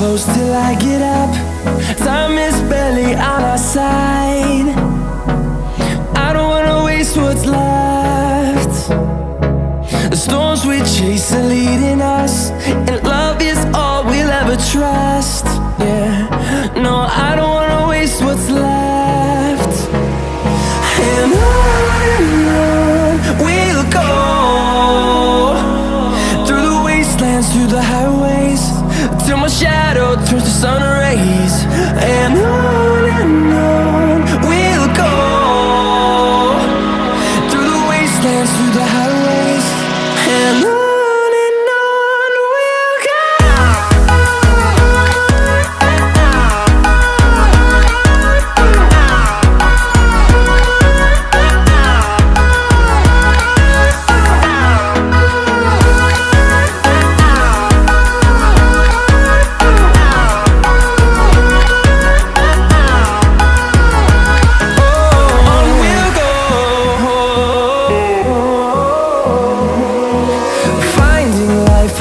close till I get up. Time is barely on our side. I don't wanna waste what's left. The storms we chase are leading us, and love is all we'll ever trust. Yeah, no, I don't wanna waste what's left. And on we'll go, through the wastelands, through the highways, till my shadow turns to sun rays. And on we'll go, through the wastelands, through the highways, and on we'll go.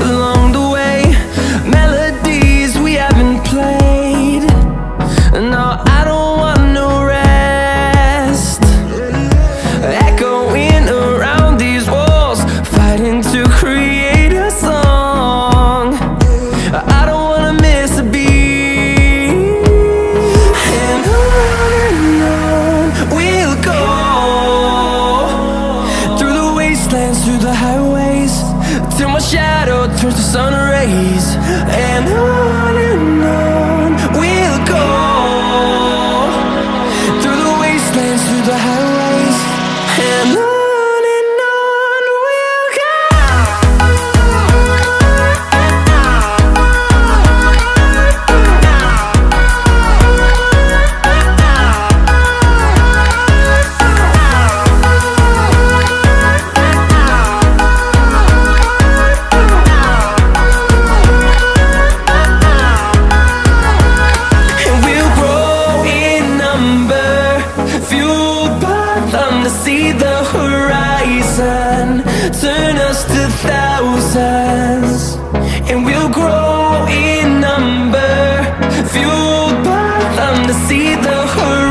Along the way, melodies we haven't played. No, I don't want no rest. Echoing around these walls, fighting to create a song. I don't wanna miss a beat. And on we'll go, through the wastelands, through the highways, till my shadow turns to sun rays. And on we'll go, through the wastelands, through the highways, and on we'll go. See the horizon turn us to thousands, and we'll grow in number, fueled by them to see the horizon.